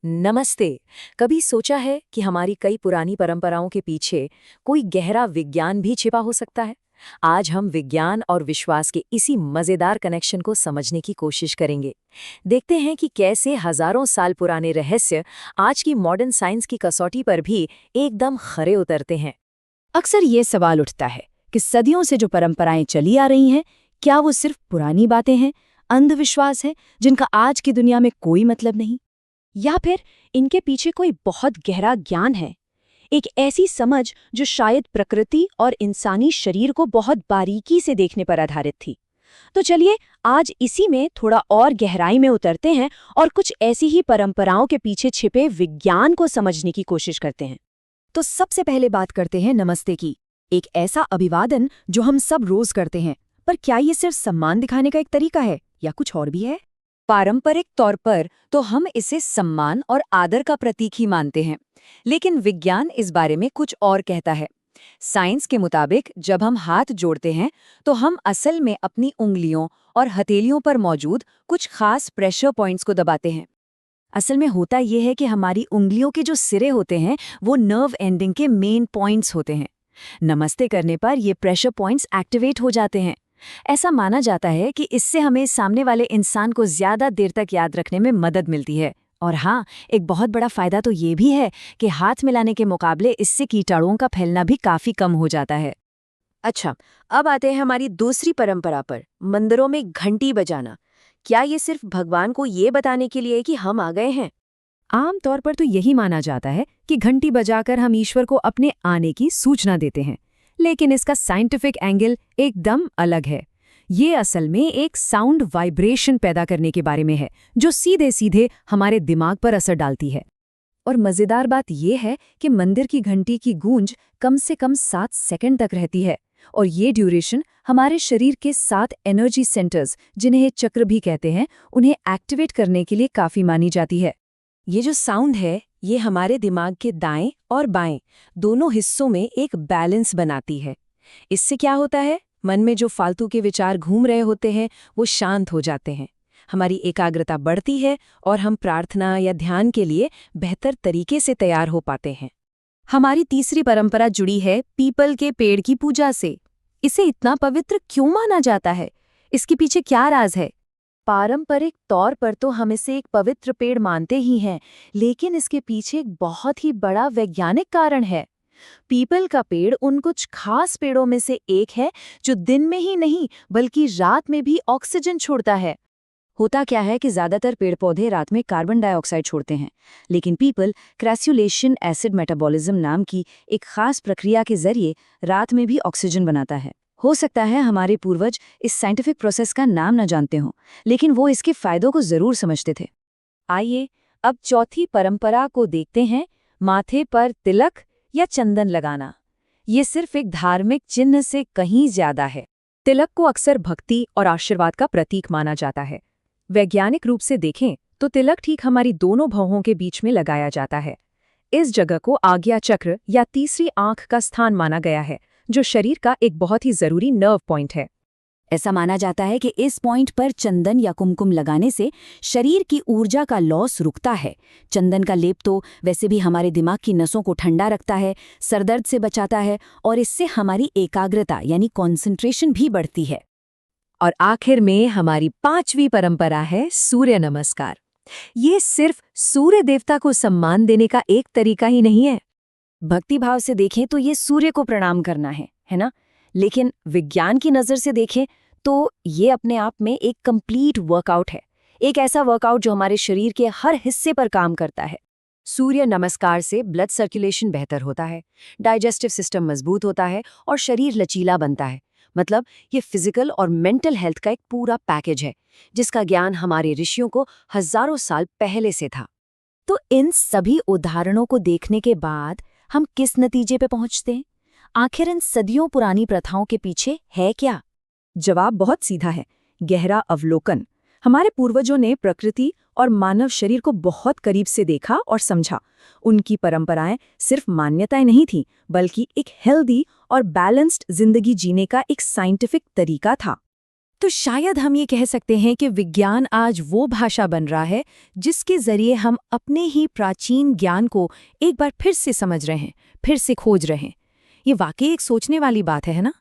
नमस्ते। कभी सोचा है कि हमारी कई पुरानी परंपराओं के पीछे कोई गहरा विज्ञान भी छिपा हो सकता है? आज हम विज्ञान और विश्वास के इसी मजेदार कनेक्शन को समझने की कोशिश करेंगे। देखते हैं कि कैसे हजारों साल पुराने रहस्य आज की मॉडर्न साइंस की कसौटी पर भी एकदम खरे उतरते हैं। अक्सर ये सवाल उठता है कि सदियों से जो परंपराएं चली आ रही हैं, क्या वो सिर्फ पुरानी बातें हैं, अंधविश्वास है, जिनका आज की दुनिया में कोई मतलब नहीं? या फिर इनके पीछे कोई बहुत गहरा ज्ञान है, एक ऐसी समझ जो शायद प्रकृति और इंसानी शरीर को बहुत बारीकी से देखने पर आधारित थी? तो चलिए आज इसी में थोड़ा और गहराई में उतरते हैं और कुछ ऐसी ही परंपराओं के पीछे छिपे विज्ञान को समझने की कोशिश करते हैं। तो सबसे पहले बात करते हैं नमस्ते की, एक ऐसा अभिवादन जो हम सब रोज करते हैं, पर क्या ये सिर्फ सम्मान दिखाने का एक तरीका है या कुछ और भी है? पारंपरिक तौर पर तो हम इसे सम्मान और आदर का प्रतीक ही मानते हैं, लेकिन विज्ञान इस बारे में कुछ और कहता है। साइंस के मुताबिक जब हम हाथ जोड़ते हैं तो हम असल में अपनी उंगलियों और हथेलियों पर मौजूद कुछ खास प्रेशर पॉइंट्स को दबाते हैं। असल में होता यह है कि हमारी उंगलियों के जो सिरे होते हैं वो नर्व एंडिंग के मेन पॉइंट्स होते हैं। नमस्ते करने पर ये प्रेशर पॉइंट्स एक्टिवेट हो जाते हैं। ऐसा माना जाता है कि इससे हमें सामने वाले इंसान को ज्यादा देर तक याद रखने में मदद मिलती है। और हाँ, एक बहुत बड़ा फायदा तो ये भी है कि हाथ मिलाने के मुकाबले इससे कीटाणुओं का फैलना भी काफी कम हो जाता है। अच्छा, अब आते हैं हमारी दूसरी परंपरा पर, मंदिरों में घंटी बजाना। क्या ये सिर्फ भगवान को ये बताने के लिए कि हम आ गए हैं? आमतौर पर तो यही माना जाता है कि घंटी बजाकर हम ईश्वर को अपने आने की सूचना देते हैं, लेकिन इसका साइंटिफिक एंगल एकदम अलग है। ये असल में एक साउंड वाइब्रेशन पैदा करने के बारे में है, जो सीधे सीधे हमारे दिमाग पर असर डालती है। और मजेदार बात यह है कि मंदिर की घंटी की गूंज कम से कम 7 सेकंड तक रहती है, और ये ड्यूरेशन हमारे शरीर के 7 एनर्जी सेंटर्स, जिन्हें चक्र भी कहते हैं, उन्हें एक्टिवेट करने के लिए काफी मानी जाती है। ये जो साउंड है, ये हमारे दिमाग के दाएं और बाएं दोनों हिस्सों में एक बैलेंस बनाती है। इससे क्या होता है, मन में जो फालतू के विचार घूम रहे होते हैं वो शांत हो जाते हैं, हमारी एकाग्रता बढ़ती है और हम प्रार्थना या ध्यान के लिए बेहतर तरीके से तैयार हो पाते हैं। हमारी तीसरी परंपरा जुड़ी है पीपल के पेड़ की पूजा से। इसे इतना पवित्र क्यों माना जाता है? इसके पीछे क्या राज है? पारंपरिक तौर पर तो हम इसे एक पवित्र पेड़ मानते ही हैं, लेकिन इसके पीछे एक बहुत ही बड़ा वैज्ञानिक कारण है। पीपल का पेड़ उन कुछ खास पेड़ों में से एक है जो दिन में ही नहीं बल्कि रात में भी ऑक्सीजन छोड़ता है। होता क्या है कि ज्यादातर पेड़ पौधे रात में कार्बन डाइऑक्साइड छोड़ते हैं, लेकिन पीपल क्रैसुलेशन एसिड मेटाबॉलिज्म नाम की एक खास प्रक्रिया के जरिए रात में भी ऑक्सीजन बनाता है। हो सकता है हमारे पूर्वज इस साइंटिफिक प्रोसेस का नाम न जानते हों, लेकिन वो इसके फायदों को जरूर समझते थे। आइए अब चौथी परंपरा को देखते हैं, माथे पर तिलक या चंदन लगाना। ये सिर्फ एक धार्मिक चिन्ह से कहीं ज्यादा है। तिलक को अक्सर भक्ति और आशीर्वाद का प्रतीक माना जाता है। वैज्ञानिक रूप से देखें तो तिलक ठीक हमारी दोनों भौहों के बीच में लगाया जाता है। इस जगह को आज्ञा चक्र या तीसरी आंख का स्थान माना गया है, जो शरीर का एक बहुत ही जरूरी नर्व पॉइंट है। ऐसा माना जाता है कि इस पॉइंट पर चंदन या कुमकुम लगाने से शरीर की ऊर्जा का लॉस रुकता है। चंदन का लेप तो वैसे भी हमारे दिमाग की नसों को ठंडा रखता है, सरदर्द से बचाता है, और इससे हमारी एकाग्रता यानी कॉन्सेंट्रेशन भी बढ़ती है। और आखिर में हमारी 5वीं परंपरा है सूर्य नमस्कार। ये सिर्फ सूर्य देवता को सम्मान देने का एक तरीका ही नहीं है। भक्ति भाव से देखें तो ये सूर्य को प्रणाम करना है ना? लेकिन विज्ञान की नज़र से देखें तो ये अपने आप में एक कंप्लीट वर्कआउट है, एक ऐसा वर्कआउट जो हमारे शरीर के हर हिस्से पर काम करता है। सूर्य नमस्कार से ब्लड सर्कुलेशन बेहतर होता है, डाइजेस्टिव सिस्टम मजबूत होता है और शरीर लचीला बनता है। मतलब ये फिजिकल और मेंटल हेल्थ का एक पूरा पैकेज है, जिसका ज्ञान हमारे ऋषियों को हजारों साल पहले से था। तो इन सभी उदाहरणों को देखने के बाद हम किस नतीजे पे पहुंचते हैं? आखिर इन सदियों पुरानी प्रथाओं के पीछे है क्या? जवाब बहुत सीधा है, गहरा अवलोकन। हमारे पूर्वजों ने प्रकृति और मानव शरीर को बहुत करीब से देखा और समझा। उनकी परंपराएं सिर्फ मान्यताएं नहीं थीं, बल्कि एक हेल्दी और बैलेंस्ड जिंदगी जीने का एक साइंटिफिक तरीका था। तो शायद हम ये कह सकते हैं कि विज्ञान आज वो भाषा बन रहा है जिसके जरिए हम अपने ही प्राचीन ज्ञान को एक बार फिर से समझ रहे हैं, फिर से खोज रहे हैं। ये वाकई एक सोचने वाली बात है ना?